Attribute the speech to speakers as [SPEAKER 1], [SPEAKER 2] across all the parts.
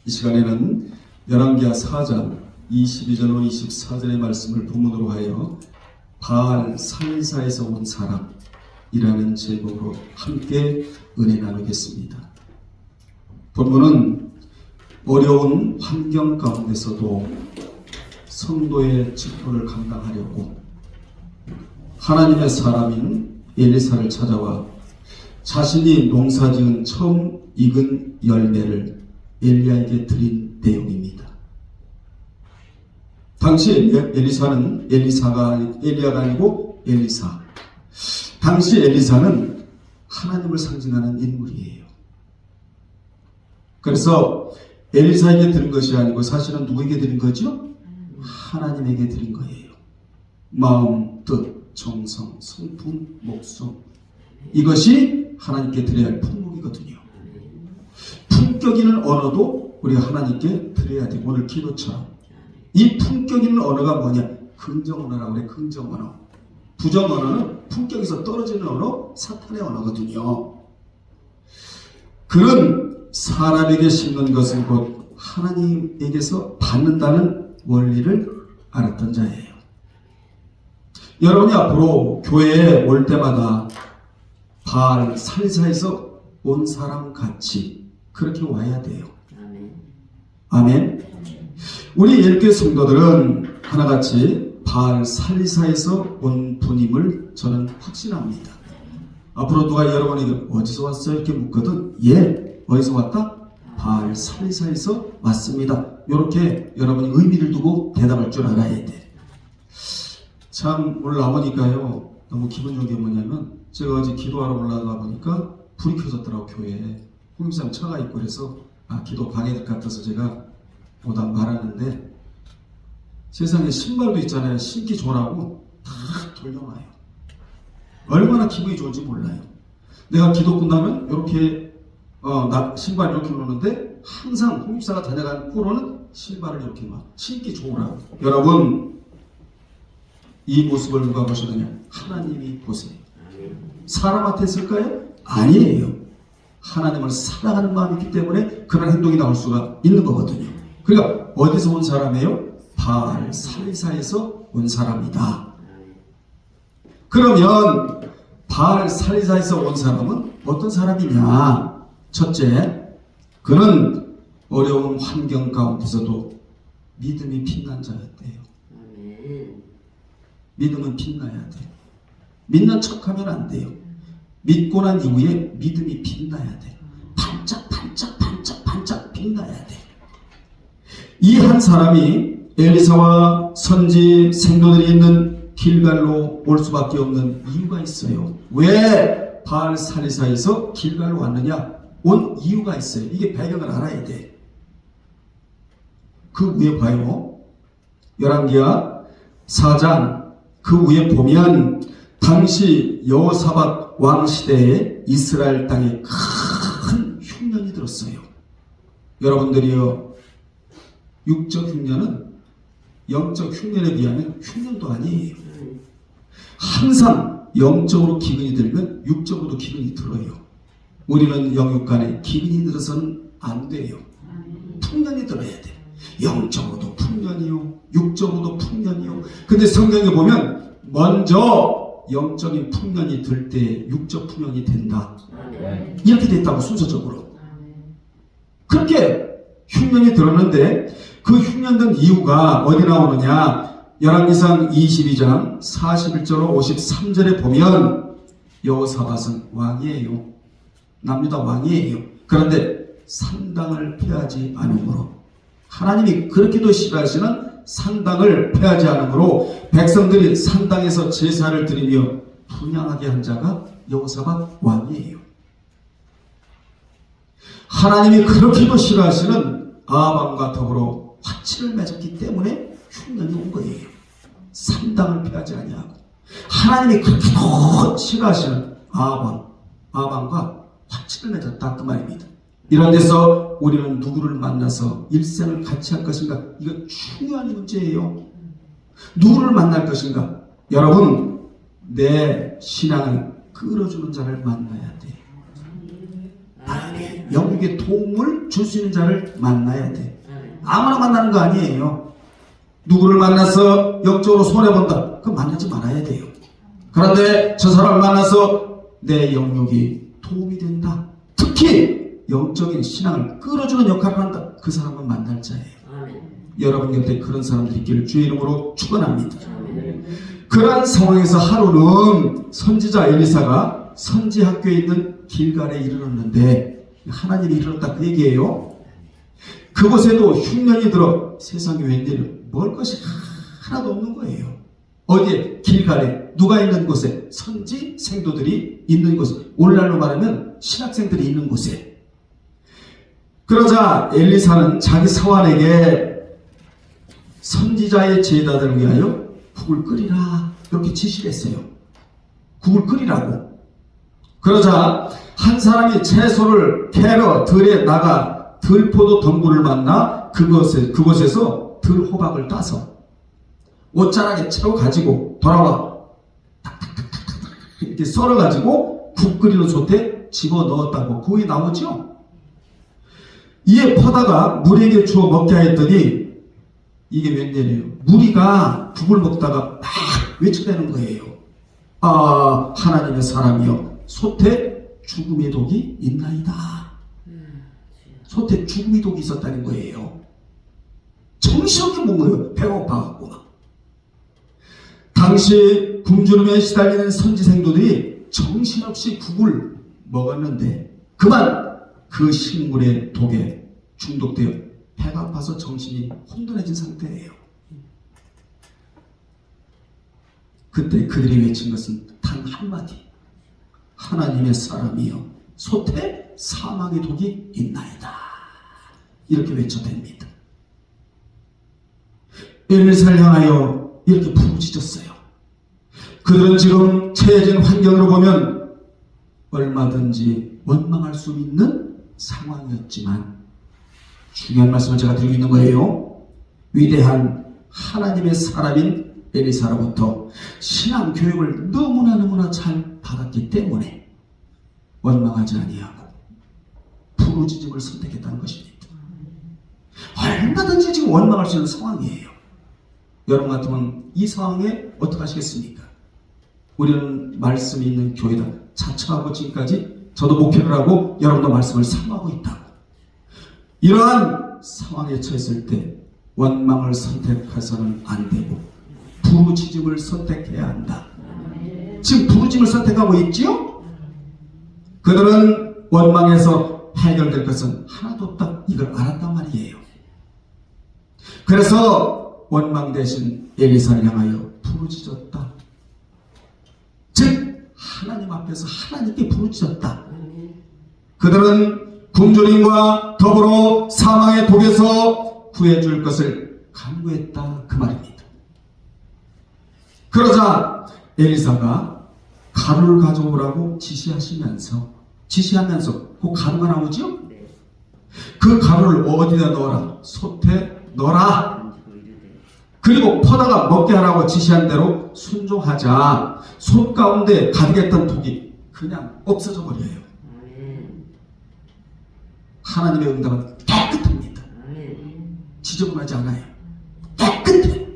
[SPEAKER 1] 이 시간에는 열왕기하 4장 22절로 24절의 말씀을 본문으로 하여 바알 살사에서 온 사람이라는 제목으로 함께 은혜 나누겠습니다. 본문은 어려운 환경 가운데서도 성도의 직분을 감당하려고 하나님의 사람인 엘리사를 찾아와 자신이 농사지은 처음 익은 열매를 엘리야에게 드린 내용입니다. 당시 엘리사는 엘리야가 아니고 엘리사. 당시 엘리사는 하나님을 상징하는 인물이에요. 그래서 엘리사에게 드린 것이 아니고 사실은 누구에게 드린 거죠? 하나님에게 드린 거예요. 마음, 뜻, 정성, 성품, 목숨, 이것이 하나님께 드려야 할 품목이거든요. 품격 있는 언어도 우리가 하나님께 드려야 돼요. 오늘 기도처럼. 이 품격 있는 언어가 뭐냐? 긍정 언어라고 그래. 긍정 언어. 부정 언어는 품격에서 떨어지는 언어, 사탄의 언어거든요. 그런 사람에게 심는 것은 곧 하나님에게서 받는다는 원리를 알았던 자예요. 여러분이 앞으로 교회에 올 때마다 바알 살사에서 온 사람 같이 그렇게 와야 돼요. 아멘. 우리 예일교회 성도들은 하나같이 바알 살사에서 온 분임을 저는 확신합니다. 앞으로 누가 여러분에게 어디서 왔어요? 이렇게 묻거든. 예, 어디서 왔다? 바알 살사에서 왔습니다. 이렇게 여러분이 의미를 두고 대답할 줄 알아야 돼. 참 오늘 나오니까요 너무 기분 좋은 게 뭐냐면 제가 어제 기도하러 올라가다 보니까 불이 켜졌더라고. 교회에 홍임상 차가 있고 그래서 기도 방해될 것 같아서 제가 오다 말하는데 세상에 신발도 있잖아요. 신기 좋으라고 다 돌려놔요. 얼마나 기분이 좋은지 몰라요. 내가 기도 끝나면 이렇게 신발 이렇게 놓는데 항상 홍임사가 다녀가는 꾸로는 신발을 이렇게 놔. 신기 좋으라고. 여러분 이 모습을 누가 보시느냐? 하나님이 보세요. 사람한테 했을까요? 아니에요. 하나님을 사랑하는 마음이 있기 때문에 그런 행동이 나올 수가 있는 거거든요. 그러니까 어디서 온 사람이에요? 바알 살사에서 온 사람이다. 그러면 바알 살사에서 온 사람은 어떤 사람이냐? 첫째, 그는 어려운 환경 가운데서도 믿음이 빛난 자였대요. 믿음은 빛나야 돼. 믿는 척하면 안 돼요. 믿고 난 이후에 믿음이 빛나야 돼. 반짝 빛나야 돼. 이 한 사람이 엘리사와 선지 생도들이 있는 길갈로 올 수밖에 없는 이유가 있어요. 왜 바알 살사에서 길갈로 왔느냐? 온 이유가 있어요. 이게 배경을 알아야 돼. 그 위에 봐요. 열왕기하 4장 그 위에 보면 당시 여호사밧 왕 시대에 이스라엘 땅에 큰 흉년이 들었어요. 여러분들이요, 육적 흉년은 영적 흉년에 비하면 흉년도 아니에요. 항상 영적으로 기근이 들면 육적으로도 기근이 들어요. 우리는 영육간에 기근이 들어서는 안 돼요. 풍년이 들어야 돼. 영적으로도 풍년이요, 육적으로도 풍년이요. 근데 성경에 보면 먼저 영적인 풍년이 들 때 육적 풍년이 된다. 이렇게 됐다고 순서적으로. 그렇게 흉년이 들었는데 그 흉년된 이유가 어디 나오느냐? 열왕기상 22장 41절로 53절에 보면 여호사밧은 왕이에요. 남유다 왕이에요. 그런데 산당을 폐하지 않으므로, 하나님이 그렇게도 싫어하시는 산당을 폐하지 않으므로 백성들이 산당에서 제사를 드리며 분향하게 한 자가 여호사밧 왕이에요. 하나님이 그렇게도 싫어하시는 아합과 더불어 화친을 맺었기 때문에 흉년이 온 거예요. 산당을 폐하지 아니하고 하나님이 그렇게도 싫어하시는 아합과 화친을 맺었다 그 말입니다. 이런 데서 우리는 누구를 만나서 일생을 같이 할 것인가? 이거 중요한 문제예요. 누구를 만날 것인가? 여러분, 내 신앙을 끌어주는 자를 만나야 돼. 영육의 도움을 줄 수 있는 자를 만나야 돼. 아무나 만나는 거 아니에요. 누구를 만나서 영적으로 손해본다, 그거 만나지 말아야 돼요. 그런데 저 사람을 만나서 내 영역이 도움이 된다, 특히 영적인 신앙을 끌어주는 역할을 한다, 그 사람은 만날 자예요. 여러분 곁에 그런 사람들이 있기를 주의 이름으로 축원합니다. 그러한 상황에서 하루는 선지자 엘리사가 선지 학교에 있는 길갈에 이르렀는데, 하나님이 이르렀다 그 얘기예요. 그곳에도 흉년이 들어 세상에 웬일을 먹을 것이 하나도 없는 거예요. 어디에? 길갈에. 누가 있는 곳에? 선지 생도들이 있는 곳에. 오늘날로 말하면 신학생들이 있는 곳에. 그러자 엘리사는 자기 사환에게 선지자의 제자들을 위하여 국을 끓이라, 이렇게 지시를 했어요. 국을 끓이라고. 그러자 한 사람이 채소를 캐러 들에 나가 들포도 덩굴을 만나 그곳에서 들호박을 따서 옷자락에 채워 가지고 돌아와 이렇게 썰어 가지고 국 끓이는 솥에 집어 넣었다고 구이 나오죠. 이에 퍼다가 무리에게 주어 먹게 하였더니, 이게 웬일이에요? 무리가 국을 먹다가 막 외쳐대는 거예요. 아, 하나님의 사람이여, 솥에 죽음의 독이 있나이다. 솥에 죽음의 독이 있었다는 거예요. 정신없게 먹은 거예요. 배가 고파갖고. 당시 굶주림에 시달리는 선지생도들이 정신없이 국을 먹었는데 그만 그 식물의 독에 중독되어 배가 아파서 정신이 혼돈해진 상태예요. 그때 그들이 외친 것은 단 한마디. 하나님의 사람이여, 솥에 사망의 독이 있나이다. 이렇게 외쳐댑니다. 엘리사를 향하여 이렇게 부르짖었어요. 그들은 지금 처해진 환경으로 보면 얼마든지 원망할 수 있는 상황이었지만, 중요한 말씀을 제가 드리고 있는 거예요. 위대한 하나님의 사람인 엘리사로부터 신앙 교육을 너무나 잘 받았기 때문에 원망하지 아니하고 부르짖음을 선택했다는 것입니다. 얼마든지 지금 원망할 수 있는 상황이에요. 여러분 같으면 이 상황에 어떻게 하시겠습니까? 우리는 말씀이 있는 교회다 자처하고 지금까지 저도 목회를 하고 여러분도 말씀을 사모하고 있다고. 이러한 상황에 처했을 때 원망을 선택해서는 안 되고 부르짖음을 선택해야 한다. 지금 부르짖음을 선택하고 있지요? 그들은 원망에서 해결될 것은 하나도 없다, 이걸 알았단 말이에요. 그래서 원망 대신 엘리사를 향하여 부르짖었다. 즉 하나님 앞에서 하나님께 부르짖었다. 그들은 굶주림과 더불어 사망의 독에서 구해줄 것을 간구했다, 그 말입니다. 그러자 엘리사가 가루를 가져오라고 지시하면서 그 가루가 나오죠? 그 가루를 어디다 넣어라? 솥에 넣어라. 그리고 퍼다가 먹게 하라고 지시한 대로 순종하자 솥 가운데 가득했던 독이 그냥 없어져 버려요. 하나님의 응답은 깨끗합니다. 지저분하지 않아요. 깨끗해.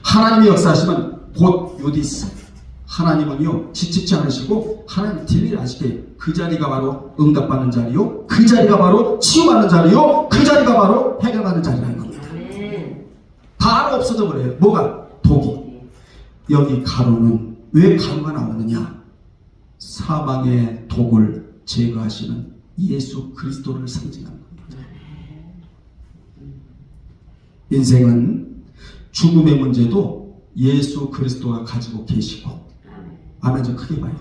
[SPEAKER 1] 하나님의 역사하시면 곧 요디스. 하나님은요 지치지 않으시고 하나님 딜을 아시게 그 자리가 바로 응답받는 자리요, 그 자리가 바로 치유받는 자리요, 그 자리가 바로 해결받는 자리라는 겁니다. 바로 없어져 버려요. 뭐가? 독이. 여기 가루는 왜 가루가 나오느냐? 사망의 독을 제거하시는 예수 그리스도를 상징하는 겁니다. 인생은 죽음의 문제도 예수 그리스도가 가지고 계시고, 아멘. 좀 크게 봐요.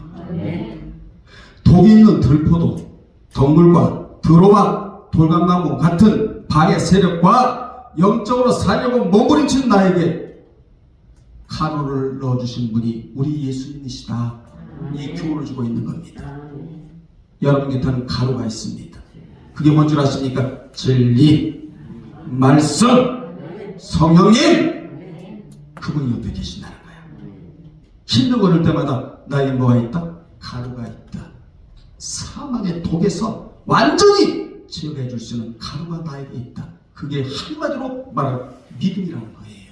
[SPEAKER 1] 독이 있는 들포도 덩굴과 들호박, 돌감나무 같은 방의 세력과 영적으로 살려고 몸부림치는 나에게 가루를 넣어주신 분이 우리 예수님이시다, 이 교훈을 주고 있는 겁니다. 여러분 곁에는 가루가 있습니다. 그게 뭔 줄 아십니까? 진리, 말씀, 성령님, 그분이 옆에 계신다는 거야. 힘들고 그럴 때마다 나에게 뭐가 있다? 가루가 있다. 사망의 독에서 완전히 제어해 줄 수 있는 가루가 나에게 있다. 그게 한마디로 말하면 믿음이라는 거예요.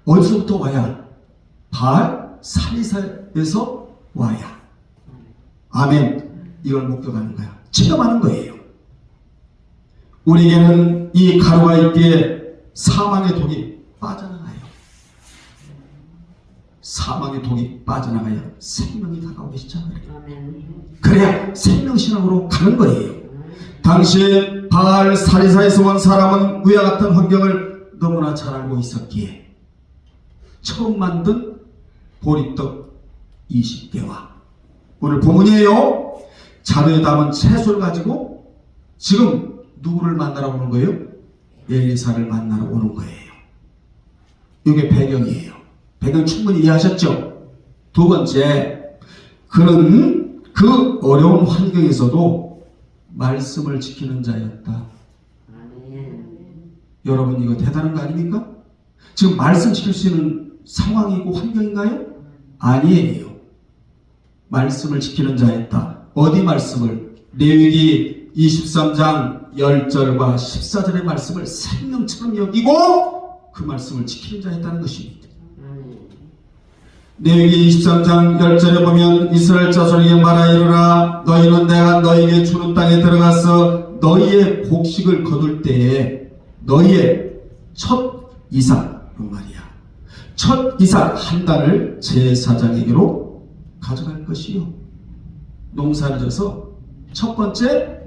[SPEAKER 1] 어디서부터 와야? 바알 사리사에서 와야. 아멘. 이걸 목격하는 거야. 체험하는 거예요. 우리에게는 이 가루가 있기에 사망의 독이 빠져나가요. 사망의 독이 빠져나가야 생명이 다가오기 시작해요. 그래야 생명신앙으로 가는 거예요. 당시에 바알 사리사에서 온 사람은 위와 같은 환경을 너무나 잘 알고 있었기에 처음 만든 보리떡 20개와 오늘 본문이에요. 자루에 담은 채소를 가지고 지금 누구를 만나러 오는 거예요? 엘리사를 만나러 오는 거예요. 이게 배경이에요. 배경 충분히 이해하셨죠? 두 번째, 그는 그 어려운 환경에서도 말씀을 지키는 자였다. 여러분 이거 대단한 거 아닙니까? 지금 말씀 지킬 수 있는 상황이고 환경인가요? 아니에요. 말씀을 지키는 자였다. 어디 말씀을? 레위기 23장 10절과 14절의 말씀을 생명처럼 여기고 그 말씀을 지키는 자였다는 것입니다. 레위기 23장 10절에 보면 이스라엘 자손에게 말하 이르라 너희는 내가 너희에게 주는 땅에 들어가서 너희의 곡식을 거둘 때에 너희의 첫 이삭 그 말이야. 첫 이삭 한 달을 제사장에게로 가져갈 것이요. 농사를 져서 첫 번째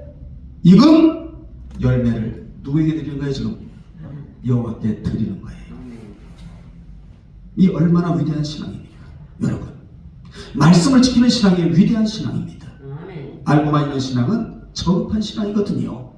[SPEAKER 1] 익은 열매를 누구에게 드리는 거예요? 지금 여호와께 드리는 거예요. 이 얼마나 위대한 신앙입니까? 여러분 말씀을 지키는 신앙이 위대한 신앙입니다. 알고만 있는 신앙은 저급한 신앙이거든요.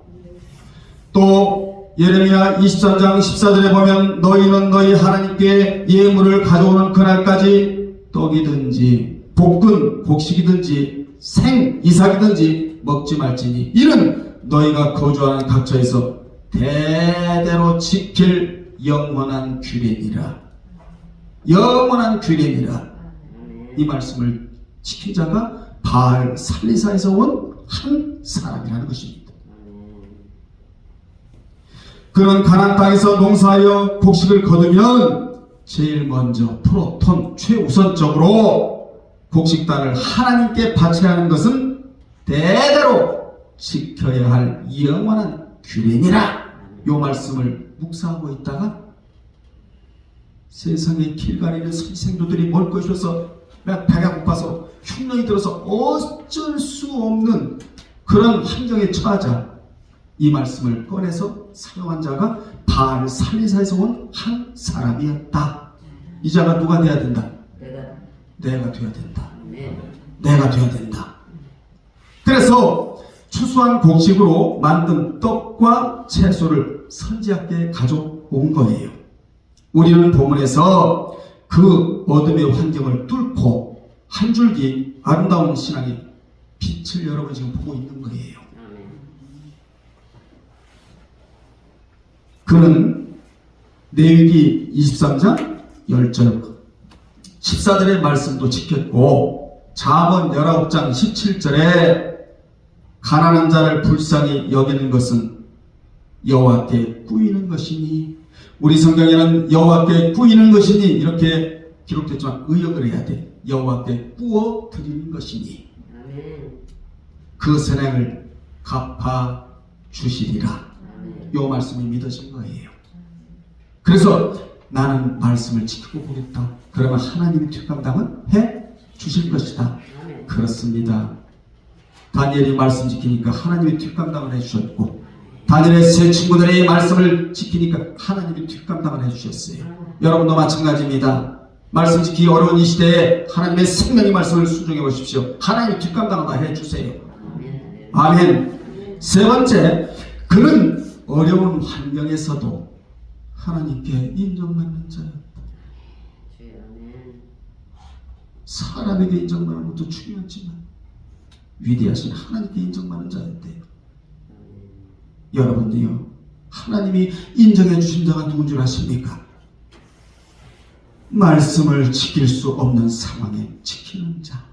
[SPEAKER 1] 또 예레미야 23장 14절에 보면 너희는 너희 하나님께 예물을 가져오는 그날까지 떡이든지 볶은 곡식이든지 생 이삭이든지 먹지 말지니 이는 너희가 거주하는 각처에서 대대로 지킬 영원한 규례니라. 영원한 규례니라. 이 말씀을 지킨 자가 바알 살리사에서 온 한 사람이라는 것입니다. 그는 가나안 땅에서 농사하여 곡식을 거두면 제일 먼저 프로톤 최우선적으로 곡식단을 하나님께 바쳐야 하는 것은 대대로 지켜야 할 영원한 규례니라. 이 말씀을 묵상하고 있다가 세상에 길 가리는 선생도들이 멀 것이어서 배가 고파서 흉년이 들어서 어쩔 수 없는 그런 환경에 처하자 이 말씀을 꺼내서 사용한 자가 바알 살리사에서 온 한 사람이었다. 이 자가 누가 돼야 된다? 내가 돼야 된다. 내가 돼야 된다. 그래서 추수한 곡식으로 만든 떡과 채소를 선지자께 가져온 거예요. 우리는 본문에서 그 어둠의 환경을 뚫고 한 줄기 아름다운 신앙의 빛을 여러분 지금 보고 있는 거예요. 그는 레위기 23장 10절 14절의 말씀도 지켰고 잠언 19장 17절에 가난한 자를 불쌍히 여기는 것은 여호와께 꾸이는 것이니 우리 성경에는 여호와께 꾸이는 것이니 이렇게 기록됐지만 의역을 해야 돼. 여호와께 꾸어 드리는 것이니 그 선행을 갚아 주시리라. 이 말씀이 믿어진 거예요. 그래서 나는 말씀을 지키고 보겠다. 그러면 하나님이 뒷감당은 해 주실 것이다. 그렇습니다. 다니엘이 말씀 지키니까 하나님이 뒷감당을 해주셨고 다니엘의 세 친구들의 말씀을 지키니까 하나님이 뒷감당을 해주셨어요. 여러분도 마찬가지입니다. 말씀 지키기 어려운 이 시대에 하나님의 생명의 말씀을 순종해 보십시오. 하나님이 뒷감당을 다 해주세요. 아멘. 세 번째, 그는 어려운 환경에서도 하나님께 인정받는 자였다. 사람에게 인정받는 것도 중요하지만 위대하신 하나님께 인정받는 자였대요. 여러분도요, 하나님이 인정해 주신 자가 누군 줄 아십니까? 말씀을 지킬 수 없는 상황에 지키는 자.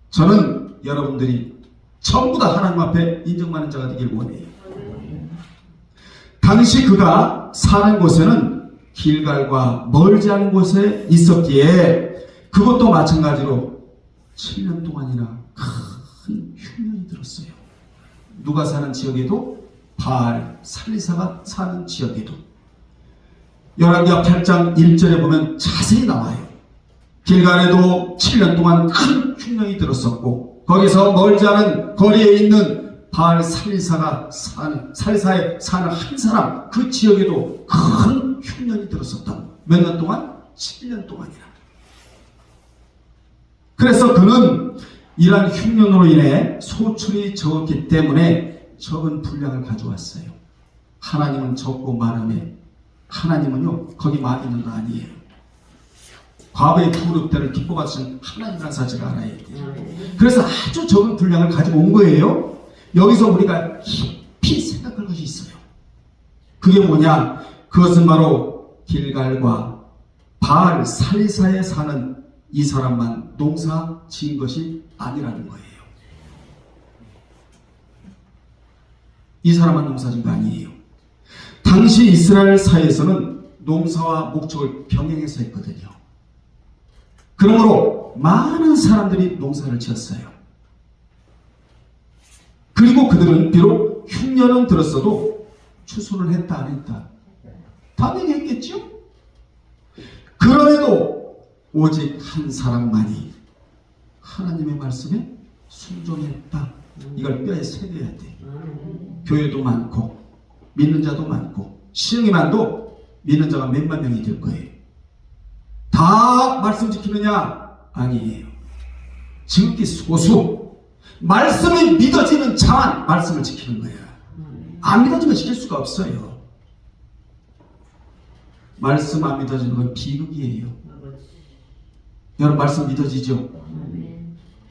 [SPEAKER 1] 저는 여러분들이 전부 다 하나님 앞에 인정받는 자가 되길 원해요. 당시 그가 사는 곳에는 길갈과 멀지 않은 곳에 있었기에 그것도 마찬가지로 7년 동안이나 큰 흉년이 들었어요. 누가 사는 지역에도 바알 살리사가 사는 지역에도. 열왕기하 8장 1절에 보면 자세히 나와요. 길갈에도 7년 동안 큰 흉년이 들었었고 거기서 멀지 않은 거리에 있는 바알 살리사에 사는 한 사람 그 지역에도 큰 흉년이 들었었다. 몇 년 동안? 7년 동안이라. 그래서 그는 이러한 흉년으로 인해 소출이 적었기 때문에 적은 분량을 가져왔어요. 하나님은 적고 많음에 하나님은요 거기 많이 있는 거 아니에요. 과거의 부르때를 기뻐받으신 하나님이라는 사실을 알아야 돼요. 그래서 아주 적은 분량을 가지고 온 거예요. 여기서 우리가 깊이 생각할 것이 있어요. 그게 뭐냐? 그것은 바로 길갈과 바알 살리사에 사는 이 사람만 농사 지은 것이 아니라는 거예요. 이 사람만 농사 지은 거 아니에요. 당시 이스라엘 사회에서는 농사와 목축을 병행해서 했거든요. 그러므로 많은 사람들이 농사를 지었어요. 그리고 그들은 비록 흉년은 들었어도 추수를 했다 안 했다? 당연히 했겠죠? 그럼에도 오직 한 사람만이 하나님의 말씀에 순종했다. 이걸 뼈에 새겨야 돼. 교회도 많고 믿는 자도 많고 시흥이만도 믿는 자가 몇만 명이 될 거예요. 다 말씀 지키느냐? 아니에요. 지극히 소수. 말씀이 믿어지는 자만 말씀을 지키는 거야. 안 믿어지면 지킬 수가 없어요. 말씀 안 믿어지는 건 비극이에요. 여러분 말씀 믿어지죠?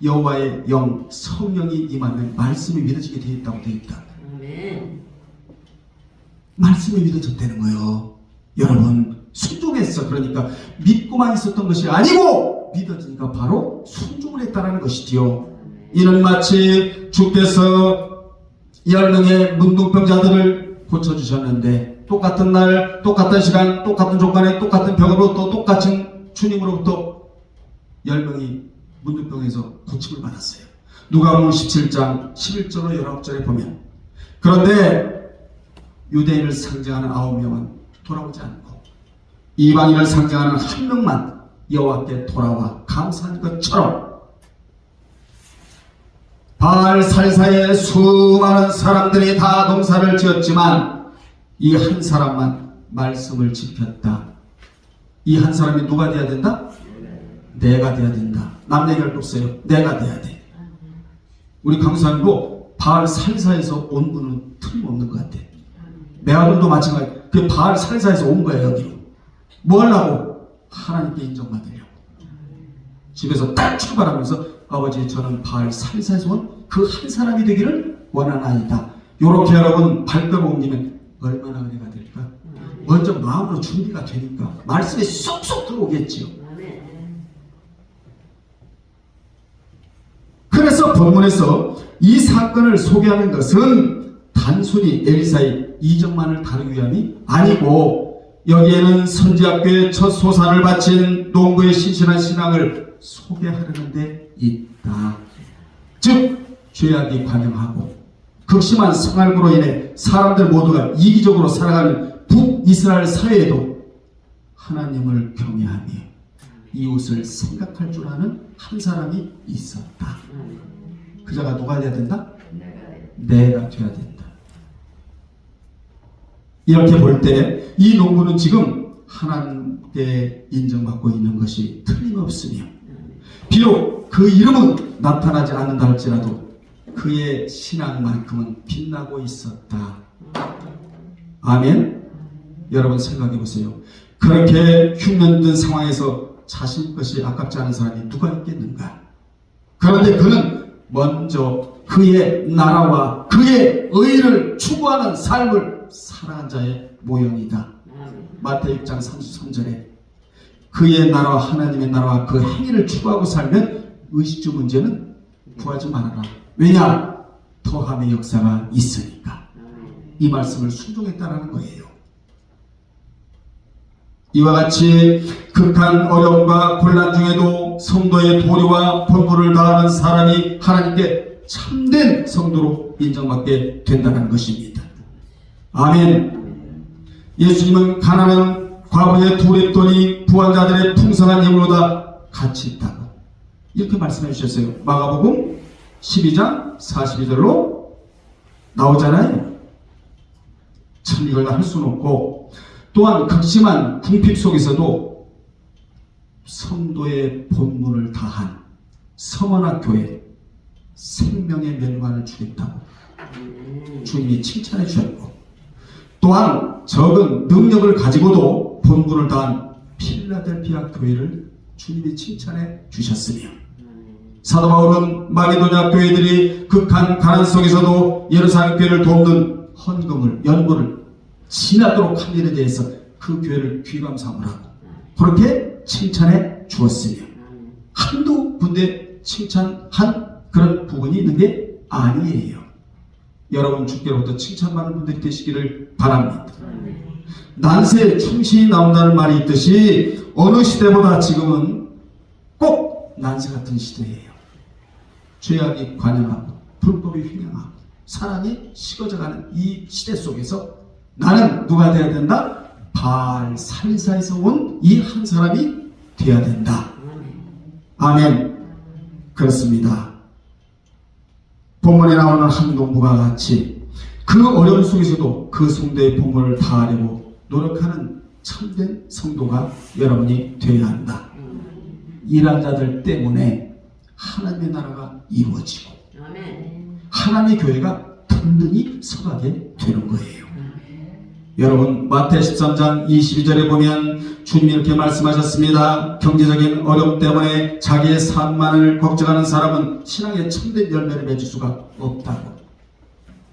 [SPEAKER 1] 여호와의 영 성령이 임하면 말씀이 믿어지게 되어 있다고 되어 있다. 말씀이 믿어졌다는 거예요. 여러분 순종했어. 그러니까 믿고만 있었던 것이 아니고 믿어지니까 바로 순종을 했다는 것이지요. 이는 마치 주께서 10명의 문둥병자들을 고쳐주셨는데 똑같은 날 똑같은 시간 똑같은 조건에 똑같은 병으로부터 똑같은 주님으로부터 10명이 문둥병에서 고침을 받았어요. 누가복음 17장 11절로 19절에 보면 그런데 유대인을 상징하는 9명은 돌아오지 않고 이방인을 상징하는 1명만 여호와께 돌아와 감사한 것처럼 바알 살사의 수많은 사람들이 다 농사를 지었지만 이 한 사람만 말씀을 지켰다. 이 한 사람이 누가 돼야 된다? 내가 돼야 된다. 남 얘기할 거 없어요. 내가 돼야 돼. 우리 강사님도 바알 살사에서 온 분은 틀림없는 것 같아. 내 아들도 마찬가지. 그 바알 살사에서 온 거야 여기로. 뭐 하려고? 하나님께 인정받으려고. 집에서 딱 출발하면서 아버지 저는 바알 살사에서 온 그 한 사람이 되기를 원하나이다. 요렇게 여러분 발걸음 옮기면 얼마나 은혜가 될까? 먼저 마음으로 준비가 되니까 말씀이 쏙쏙 들어오겠지요. 그래서 본문에서 이 사건을 소개하는 것은 단순히 엘리사의 이적만을 다루기 위함이 아니고 여기에는 선지학교의 첫 소산을 바친 농부의 신실한 신앙을 소개하려는 데 있다. 즉 죄악이 관영하고 극심한 성할구로 인해 사람들 모두가 이기적으로 살아가는 북이스라엘 사회에도 하나님을 경외하며 이웃을 생각할 줄 아는 한 사람이 있었다. 그 자가 누가 돼야 된다? 내가 돼야 된다. 이렇게 볼 때 이 농부는 지금 하나님께 인정받고 있는 것이 틀림없으며 비록 그 이름은 나타나지 않는다 할지라도 그의 신앙만큼은 빛나고 있었다. 아멘. 여러분 생각해 보세요. 그렇게 흉년든 상황에서 자신 것이 아깝지 않은 사람이 누가 있겠는가? 그런데 그는 먼저 그의 나라와 그의 의를 추구하는 삶을 살아간 자의 모형이다. 마태복음 6장 33절에 그의 나라와 하나님의 나라와 그 행위를 추구하고 살면 의식주 문제는 구하지 말아라. 왜냐? 더함의 역사가 있으니까. 이 말씀을 순종했다는 거예요. 이와 같이 극한 어려움과 곤란 중에도 성도의 도리와 본분을 다하는 사람이 하나님께 참된 성도로 인정받게 된다는 것입니다. 아멘. 예수님은 가난한 과부의 둘의 돈이 부한 자들의 풍성한 힘으로다 같이 있다고 이렇게 말씀해 주셨어요. 마가복음 12장 42절로 나오잖아요. 참 이걸 다 할 수는 없고, 또한 극심한 궁핍 속에서도 성도의 본분을 다한 서머나 교회 생명의 멸관을 주겠다고 주님이 칭찬해 주셨고, 또한 적은 능력을 가지고도 본분을 다한 필라델피아 교회를 주님이 칭찬해 주셨으며, 사도 바울은 마게도냐 교회들이 극한 가난 속에서도 예루살렘 교회를 돕는 헌금을, 연보를 지나도록 한 일에 대해서 그 교회를 귀감 삼으라고 그렇게 칭찬해 주었으며, 한두 군데 칭찬한 그런 부분이 있는 게 아니에요. 여러분 주께로부터 칭찬받는 분들이 되시기를 바랍니다. 난세에 충신이 나온다는 말이 있듯이 어느 시대보다 지금은 꼭 난세 같은 시대예요. 죄악이 관영하고 불법이 횡행하고 사람이 식어져가는 이 시대 속에서 나는 누가 되어야 된다? 바알 살사에서 온 이 한 사람이 되어야 된다. 아멘. 그렇습니다. 본문에 나오는 한 농부가 같이 그 어려움 속에서도 그 성도의 본분을 다하려고 노력하는 참된 성도가 여러분이 되어야 한다. 일한 자들 때문에 하나님의 나라가 이루어지고 하나님의 교회가 든든히 서가게 되는 거예요. 여러분 마태 13장 22절에 보면 주님이 이렇게 말씀하셨습니다. 경제적인 어려움 때문에 자기의 산만을 걱정하는 사람은 신앙의 참된 열매를 맺을 수가 없다고.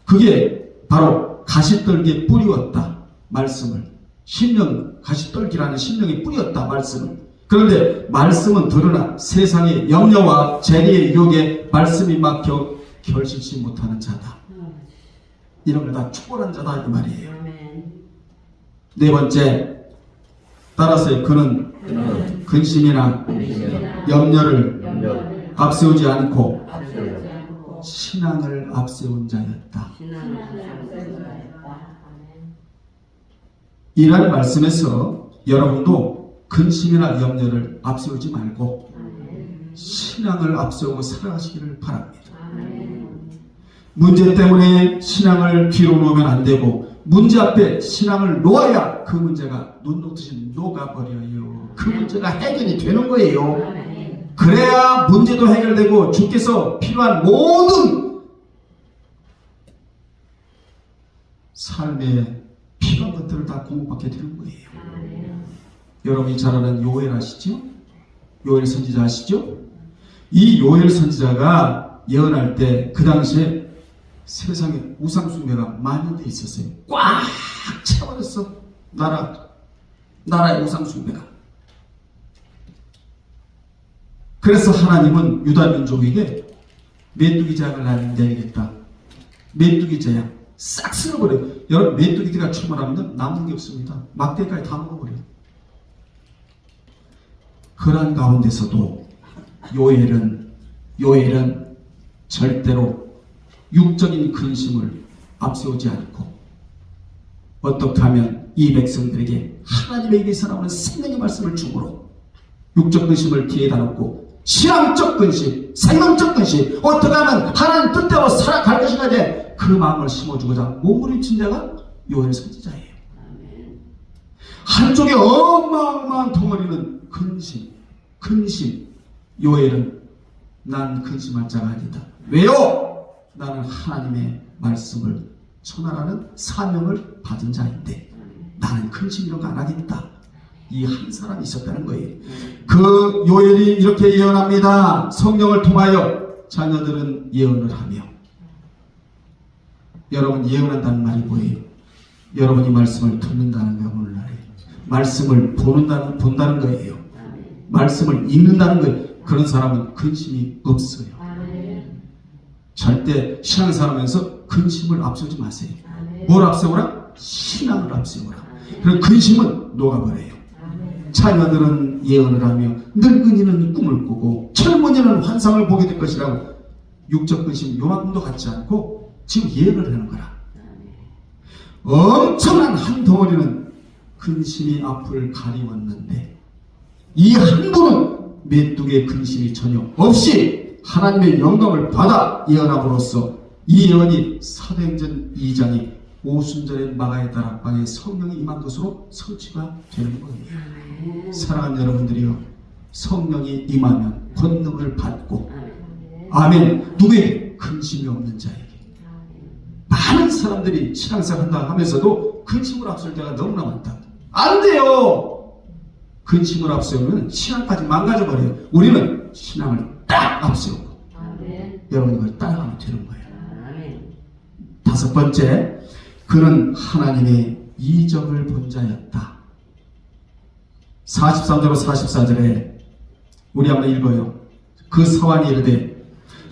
[SPEAKER 1] 그게 바로 가시떨기에 뿌리였다 말씀을. 심령, 가시떨기라는 심령에 뿌리였다 말씀을. 그런데 말씀은 들으나 세상의 염려와 재리의 유혹에 말씀이 막혀 결실치 못하는 자다. 이런 걸 다 초월한 자다 이 말이에요. 네 번째, 따라서 그는 근심이나 염려를 앞세우지 않고 신앙을 앞세운 자였다. 이라는 말씀에서 여러분도 근심이나 염려를 앞세우지 말고 신앙을 앞세우고 살아가시기를 바랍니다. 문제 때문에 신앙을 뒤로 놓으면 안 되고, 문제 앞에 신앙을 놓아야 그 문제가 눈 녹듯이 녹아버려요. 그 문제가 해결이 되는 거예요. 그래야 문제도 해결되고 주께서 필요한 모든 삶의 필요한 것들을 다 공급받게 되는 거예요. 여러분이 잘 아는 요엘 아시죠? 요엘 선지자 아시죠? 이 요엘 선지자가 예언할 때 그 당시에 세상에 우상숭배가 만연돼 있었어요. 꽉 채워졌어. 나라의 우상숭배가. 그래서 하나님은 유다 민족에게 메뚜기 재앙을 내리겠다. 메뚜기 재앙 싹 쓸어버려요. 여러분 메뚜기가 출몰하면 남는 게 없습니다. 막대까지 다 먹어버려요. 그런 가운데서도 요엘은 절대로 육적인 근심을 앞세우지 않고 어떻게 하면 이 백성들에게 하나님의 입에서 나오는 생명의 말씀을 주므로 육적 근심을 뒤에다 놓고 신앙적 근심, 생명적 근심, 어떻게 하면 하나님 뜻대로 살아갈 것인가 돼 그 마음을 심어주고자 몸부림친 자가 요엘 선지자예요. 한쪽에 어마어마한 덩어리는 근심. 요엘은 난 근심할 자가 아니다. 왜요? 나는 하나님의 말씀을 전하라는 사명을 받은 자인데 나는 근심 이런 거 안 하겠다. 이 한 사람이 있었다는 거예요. 그 요엘이 이렇게 예언합니다. 성령을 통하여 자녀들은 예언을 하며. 여러분 예언한다는 말이 뭐예요? 여러분이 말씀을 듣는다는 게 오늘날에 말씀을 본다는 거예요. 말씀을 읽는다는 거예요. 그런 사람은 근심이 없어요. 절대 신앙생활하면서 근심을 앞세우지 마세요. 뭘 앞세우라? 신앙을 앞세우라. 그럼 근심은 녹아버려요. 자녀들은 예언을 하며 늙은이는 꿈을 꾸고 젊은이는 환상을 보게 될 것이라고 육적 근심 요만큼도 갖지 않고 지금 예언을 하는 거라. 엄청난 한 덩어리는 근심이 앞을 가리웠는데 이 한 분은 메뚜기의 근심이 전혀 없이 하나님의 영감을 받아 예언함으로써 이 예언이 사도행전 2장이 오순절의 마가의 다락방에 성령이 임한 것으로 성취가 되는 거예요. 사랑하는 여러분들이요, 성령이 임하면 권능을 받고, 아멘. 누구에게? 근심이 없는 자에게. 많은 사람들이 신앙생활 한다 하면서도 근심을 앞설 때가 너무나 많다. 안 돼요. 근심을 앞세우면 신앙까지 망가져버려요. 우리는 신앙을 딱 앞세우고 여러분 이걸 따라가면 되는 거예요. 다섯 번째, 그는 하나님의 이적을 본 자였다. 43절로 44절에 우리 한번 읽어요. 그 사환이 이르되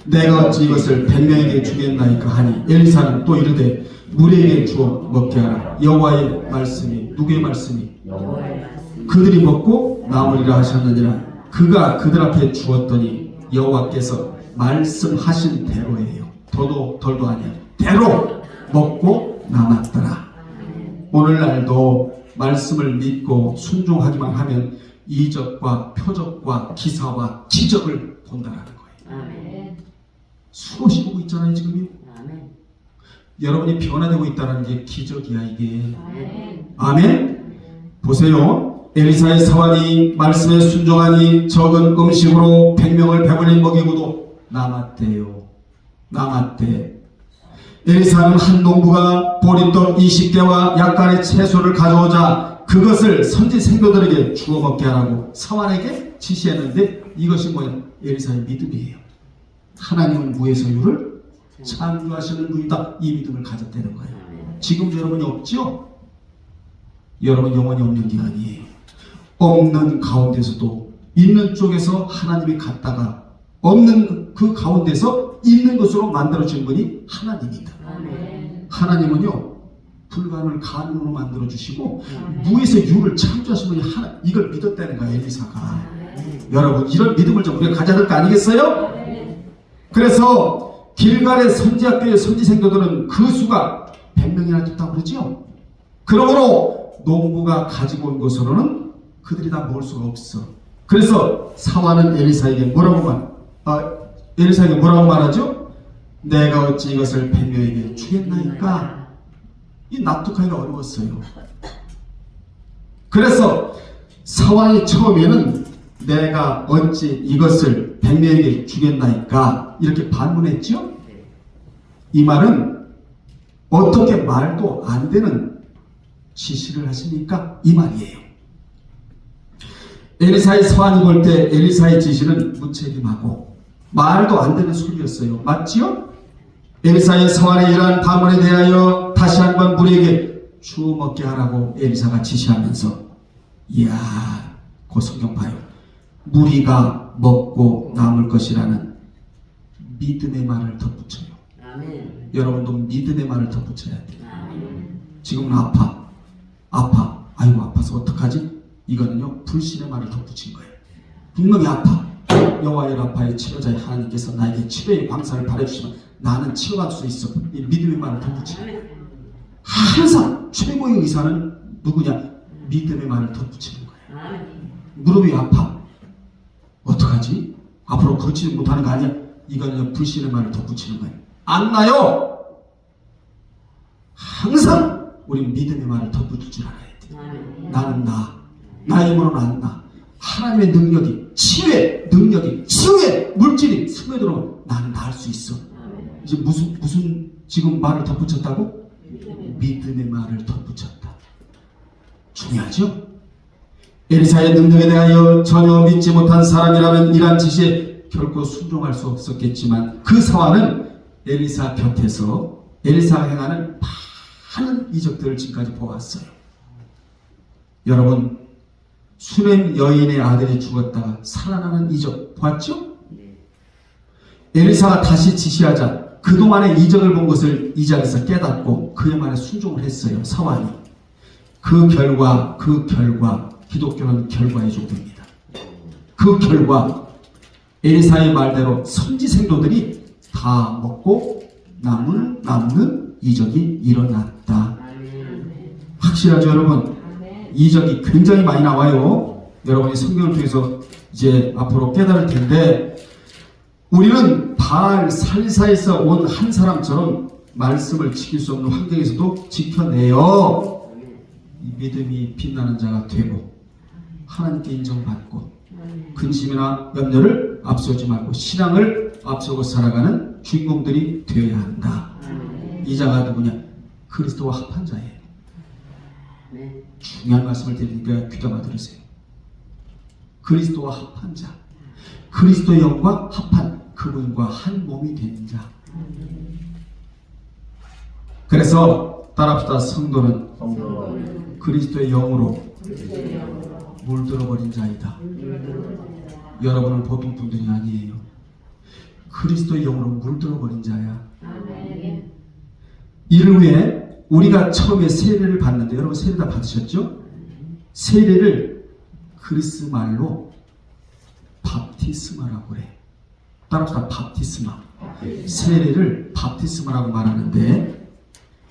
[SPEAKER 1] 내가 어찌 이것을 100명에게 주겠나이까 하니 엘리사는 또 이르되 무리에게 주어 먹게 하라. 여호와의 말씀이, 누구의 말씀이? 여호와의 말씀이. 그들이 먹고 남으리라 하셨느니라. 그가 그들 앞에 주었더니 여호와께서 말씀하신 대로예요. 더도 덜도 아니야. 대로 먹고 남았더라. 오늘날도 말씀을 믿고 순종하기만 하면 이적과 표적과 기사와 기적을 본다라는 거예요. 아멘. 수없이 보고 있잖아요 지금요. 아멘. 여러분이 변화되고 있다는 게 기적이야 이게. 아멘. 아멘. 보세요. 엘리사의 사환이 말씀에 순종하니 적은 음식으로 100명을 배불리 먹이고도 남았대요. 남았대. 엘리사는 한 농부가 보리떡 20개와 약간의 채소를 가져오자 그것을 선지 생도들에게 주워 먹게 하라고 사환에게 지시했는데 이것이 뭐냐? 엘리사의 믿음이에요. 하나님은 무의 소유를 창조하시는 분이다. 이 믿음을 가졌다는 거예요. 지금도 여러분이 없죠? 여러분 영원히 없는 게 아니에요. 없는 가운데서도 있는 쪽에서 하나님이 갔다가 없는 그 가운데서 있는 것으로 만들어진 분이 하나님이다. 하나님은요 불가능을 가능으로 만들어주시고 무에서 유를 창조하신 분이 이걸 믿었다는 거예요. 엘리사가. 여러분 이런 믿음을 좀 우리가 가져야 될 거 아니겠어요? 그래서 길갈의 선지학교의 선지생도들은 그 수가 100명이나 됐다고 그러죠. 그러므로 농부가 가지고 온 것으로는 그들이 다 먹을 수가 없어. 그래서 사환은 엘리사에게 엘리사에게 뭐라고 말하죠? 내가 어찌 이것을 100명에게 주겠나이까? 이 납득하기가 어려웠어요. 그래서 사환이 처음에는 내가 어찌 이것을 100명에게 주겠나이까? 이렇게 반문했죠? 이 말은 어떻게 말도 안 되는 지시를 하시니까 이 말이에요. 엘리사의 사환이 볼 때 엘리사의 지시는 무책임하고 말도 안 되는 소리였어요. 맞지요? 엘리사의 사환의 이러한 반문에 대하여 다시 한번 무리에게 주워 먹게 하라고 엘리사가 지시하면서 이야, 그 성경 봐요. 무리가 먹고 남을 것이라는 믿음의 말을 덧붙여요. 아멘. 여러분도 믿음의 말을 덧붙여야 돼요. 아멘. 지금은 아파. 아이고 아파서 어떡하지? 이거는요 불신의 말을 덧붙인 거예요. 분명히 아파. 여호와의 라파의 치료자의 하나님께서 나에게 치료의 광사를 바라주시면 나는 치료할 수 있어. 이 믿음의 말을 덧붙이는 거예요. 항상 최고의 의사는 누구냐? 믿음의 말을 덧붙이는 거예요. 무릎이 아파. 어떡하지? 앞으로 걷지 못하는 거 아니야? 이거는 불신의 말을 덧붙이는 거예요. 안 나요. 항상 우리 믿음의 말을 덧붙일 줄 알아야 돼. 나는 나의 힘으로는 안 나. 하나님의 능력이, 치유의 능력이, 치유의 물질이 스며들어오면 나는 나을 수 있어. 이제 무슨 지금 말을 덧붙였다고? 믿음의 말을 덧붙였다. 중요하죠? 엘리사의 능력에 대하여 전혀 믿지 못한 사람이라면 이러한 지시에 결코 순종할 수 없었겠지만 그 사환은 엘리사 곁에서 엘리사가 행하는 많은 이적들을 지금까지 보았어요. 여러분 수렘 여인의 아들이 죽었다가 살아나는 이적 보았죠? 엘리사가 다시 지시하자 그동안에 이적을 본 것을 이 자리에서 깨닫고 그의 말에 순종을 했어요. 사환이. 그 결과 기독교는 결과의 종교입니다. 그 결과 엘리사의 말대로 선지 생도들이 다 먹고 남는 이적이 일어났다. 확실하죠, 여러분? 이적이 굉장히 많이 나와요. 여러분이 성경을 통해서 이제 앞으로 깨달을 텐데, 우리는 바알 살사에서 온 한 사람처럼 말씀을 지킬 수 없는 환경에서도 지켜내어 이 믿음이 빛나는 자가 되고 하나님께 인정받고 근심이나 염려를 앞세우지 말고 신앙을 앞세우고 살아가는 주인공들이 되어야 한다. 이 자가 누구냐? 그리스도와 합한 자예요. 중요한 말씀을 드리니까 귀담아 들으세요. 그리스도와 합한 자, 그리스도의 영과 합한 그분과 한 몸이 된 자. 그래서 따라합시다. 성도는 그리스도의 영으로 물들어버린 자이다. 여러분은 보통 분들이 아니에요. 그리스도의 영으로 물들어버린 자야. 이를 위해 우리가 처음에 세례를 받는데, 여러분 세례 다 받으셨죠? 세례를 그리스 말로 밥티스마라고 그래. 따라합시다. 밥티스마. 세례를 밥티스마라고 말하는데,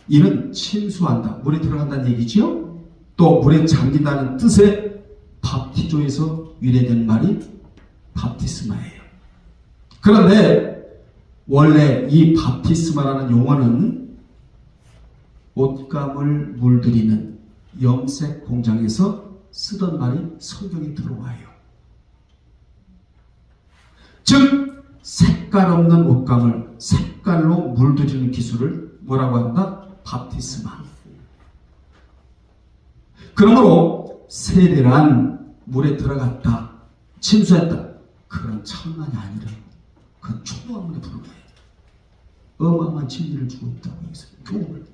[SPEAKER 1] 이는 침수한다, 물에 들어간다는 얘기지요. 또 물에 잠긴다는 뜻의 밥티조에서 유래된 말이 밥티스마예요. 그런데 원래 이 밥티스마라는 용어는 옷감을 물들이는 염색 공장에서 쓰던 말이 성경에 들어와요. 즉 색깔 없는 옷감을 색깔로 물들이는 기술을 뭐라고 한다? 밥티스마. 그러므로 세례란 물에 들어갔다, 침수했다, 그런 차원만이 아니라 그건 초보함에 불과해요. 어마어마한 진리를 주고 있다고 여기서 교훈을.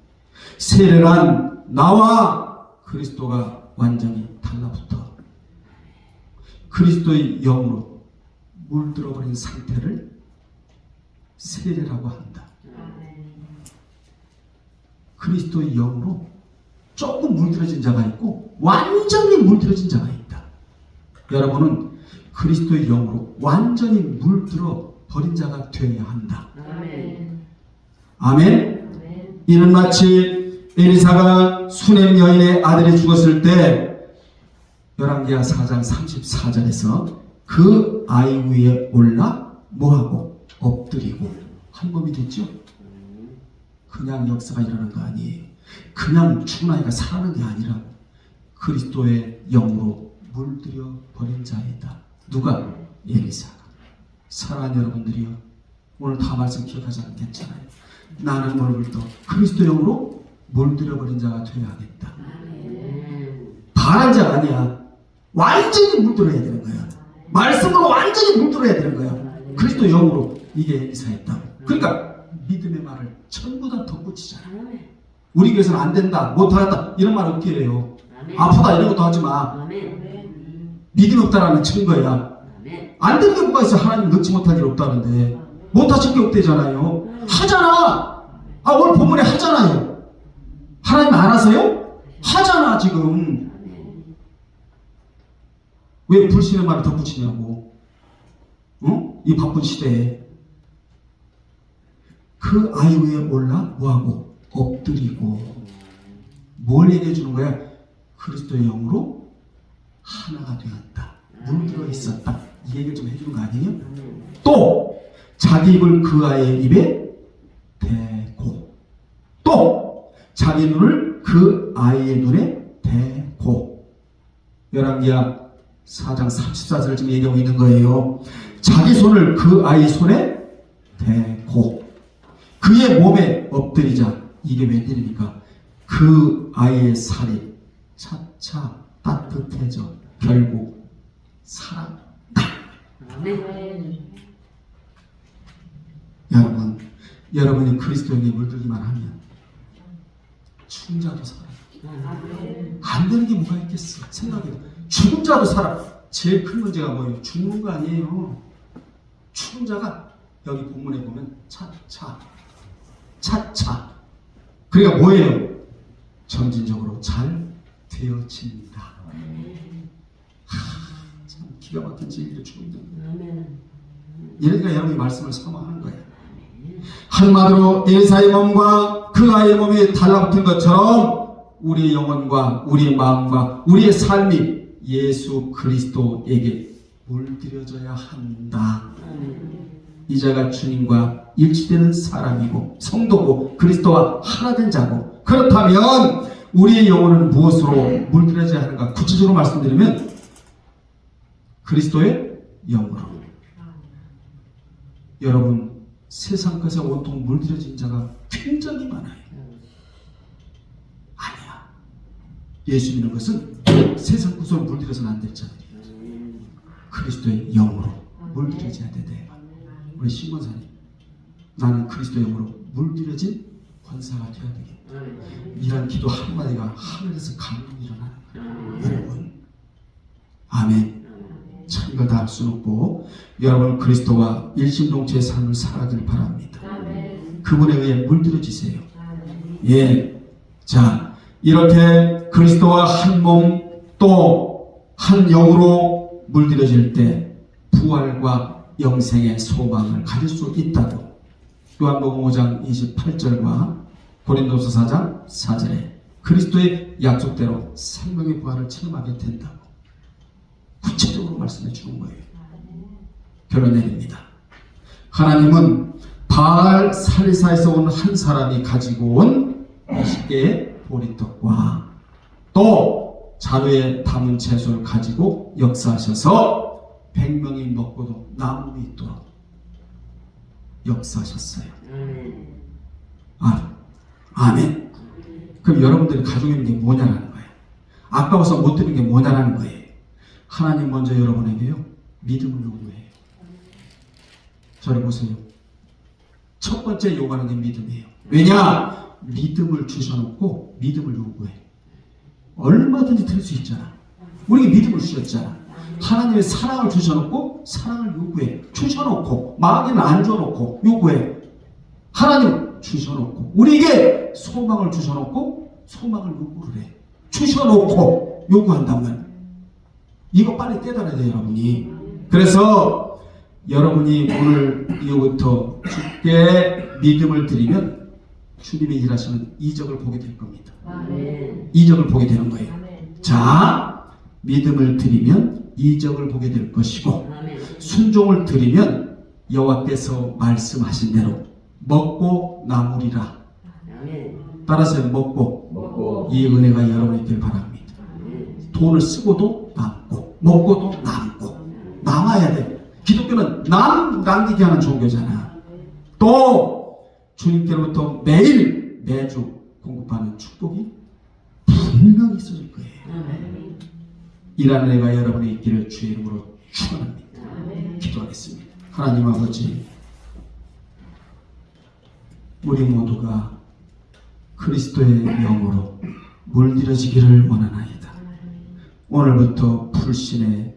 [SPEAKER 1] 세례란 나와 그리스도가 완전히 달라붙어 그리스도의 영으로 물들어버린 상태를 세례라고 한다. 그리스도의 영으로 조금 물들어진 자가 있고 완전히 물들어진 자가 있다. 여러분은 그리스도의 영으로 완전히 물들어 버린 자가 되어야 한다. 아멘. 이는 마치 엘리사가 수넴 여인의 아들이 죽었을 때 열왕기하 4장 34절에서 그 아이 위에 올라 뭐하고? 엎드리고 한 몸이 됐죠. 그냥 역사가 일어나는 거 아니에요. 그냥 죽은 아이가 살아나는 게 아니라 그리스도의 영으로 물들여 버린 자이다. 누가? 엘리사가. 사랑하는 여러분들이요, 오늘 다 말씀 기억하지 않아도 괜찮아요. 나는 오늘부터 그리스도 영으로 물들여 버린 자가 되어야겠다. 바란 자가 아니야. 완전히 물들어야 되는 거야. 말씀으로 완전히 물들어야 되는 거야. 그리스도 영으로. 이게 엘리사였다고. 그러니까 믿음의 말을 전부 다 덧붙이잖아. 우리 교회에서는 안 된다, 못하겠다 이런 말 어떻게 해요? 아프다 이런 것도 하지 마. 믿음이 없다라는 증거야. 안 되는 게 뭐가 있어? 하나님 넣지 못할 일 없다는데. 못하실 게 없대잖아요. 하잖아. 오늘 본문에 하잖아요. 하나님 안 하세요? 하잖아 지금. 왜 불신의 말을 덧붙이냐고. 이 바쁜 시대에. 그 아이 위에 올라 뭐하고? 엎드리고. 뭘 얘기해 주는 거야? 그리스도의 영으로 하나가 되었다, 물들어 있었다, 이 얘기를 좀 해주는 거 아니에요? 또 자기 입을 그 아이의 입에 대고, 또 자기 눈을 그 아이의 눈에 대고. 열왕기하 4장 34절을 지금 얘기하고 있는 거예요. 자기 손을 그 아이 손에 대고 그의 몸에 엎드리자. 이게 웬일입니까? 그 아이의 살이 차차 따뜻해져 결국 살았다. 여러분이 그리스도에게 물들기만 하면 죽은 자도 살아. 안 되는 게 뭐가 있겠어? 생각해봐. 죽은 자도 살아. 제일 큰 문제가 뭐예요? 죽는 거 아니에요. 죽은 자가 여기 본문에 보면 차차 차차. 그러니까 뭐예요? 점진적으로 잘 되어집니다. 참 기가 막힌 진리를 주고 있는 거예요. 이러니까 여러분이 말씀을 사모하는 거예요. 한마디로 엘사의 몸과 그 아이의 몸이 달라붙은 것처럼 우리의 영혼과 우리의 마음과 우리의 삶이 예수 그리스도에게 물들여져야 한다. 이자가 주님과 일치되는 사람이고 성도고 그리스도와 하나 된 자고, 그렇다면 우리의 영혼은 무엇으로 물들여져야 하는가? 구체적으로 말씀드리면 그리스도의 영으로. 여러분, 세상 것에 온통 물들여진 자가 굉장히 많아요. 아니야. 예수 믿는 것은 세상 것으로 물들여서는 안 될 자들이에요. 그리스도의 영으로 물들여져야 돼. 우리 신권사님, 나는 그리스도의 영으로 물들여진 권사가 되어야 되겠다. 이런 기도 한마디가 하늘에서 감동이 일어나는 거예요. 여러분, 아멘. 참 이걸 다 할 수는 없고 여러분 그리스도와 일심동체의 삶을 살아가길 바랍니다. 그분에 의해 물들여지세요. 예, 자, 이렇게 그리스도와 한 몸 또 한 영으로 물들여질 때 부활과 영생의 소망을 가질 수 있다고 요한복음 5장 28절과 고린도서 4장 4절에 그리스도의 약속대로 생명의 부활을 체험하게 된다고 구체적으로 말씀해 주는 거예요. 결론 내립니다. 하나님은 바알 살리사에서 온 한 사람이 가지고 온 20개의 보리떡과 또 자루에 담은 채소를 가지고 역사하셔서 100명이 먹고도 남음이 있도록 역사하셨어요. 아멘. 그럼 여러분들이 가지고 있는 게 뭐냐라는 거예요. 아까워서 못 드는 게 뭐냐라는 거예요. 하나님 먼저 여러분에게요 믿음을 요구해요. 저를 보세요. 첫 번째 요구하는 게 믿음이에요. 왜냐? 믿음을 주셔놓고 믿음을 요구해. 얼마든지 드릴 수 있잖아. 우리에게 믿음을 주셨잖아. 하나님의 사랑을 주셔놓고 사랑을 요구해. 주셔놓고 마귀는 안 줘놓고 요구해. 하나님 주셔놓고 우리에게 소망을 주셔놓고 소망을 요구를 해. 주셔놓고 요구한다면 이거 빨리 깨달아야 돼요, 여러분이. 그래서 여러분이 오늘 이후부터 주께 믿음을 드리면 주님이 일하시는 이적을 보게 될 겁니다. 이적을 보게 되는 거예요. 자, 믿음을 드리면 이적을 보게 될 것이고 순종을 드리면 여호와께서 말씀하신 대로 먹고 남으리라. 따라서 먹고 이 은혜가 여러분이 있길 바랍니다. 돈을 쓰고도 남고 먹고도 남고 남아야 돼. 기독교는 남기게 하는 종교잖아. 또 주님께로부터 매주 공급하는 축복이 분명히 있어질 거예요. 이라는 은혜가 여러분의 있기를 주의 이름으로 축원합니다. 기도하겠습니다. 하나님 아버지, 우리 모두가 그리스도의 영으로 물들여지기를 원하나이다. 오늘부터 불신의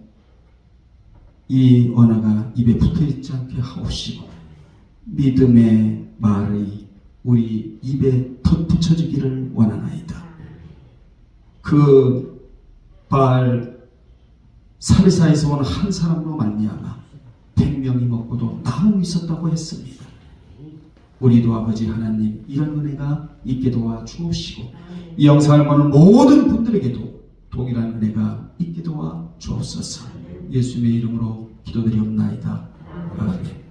[SPEAKER 1] 이 언어가 입에 붙어있지 않게 하옵시고 믿음의 말이 우리 입에 덧붙여지기를 원하나이다. 그 바알 사리사에서 온 한 사람으로 말미암아 100명이 먹고도 남음이 있었다고 했습니다. 우리도 아버지 하나님 이런 은혜가 있게 도와 주옵시고 이 영상을 보는 모든 분들에게도 동일한 은혜가 있게 도와 주옵소서. 예수님의 이름으로 기도드리옵나이다. 아멘.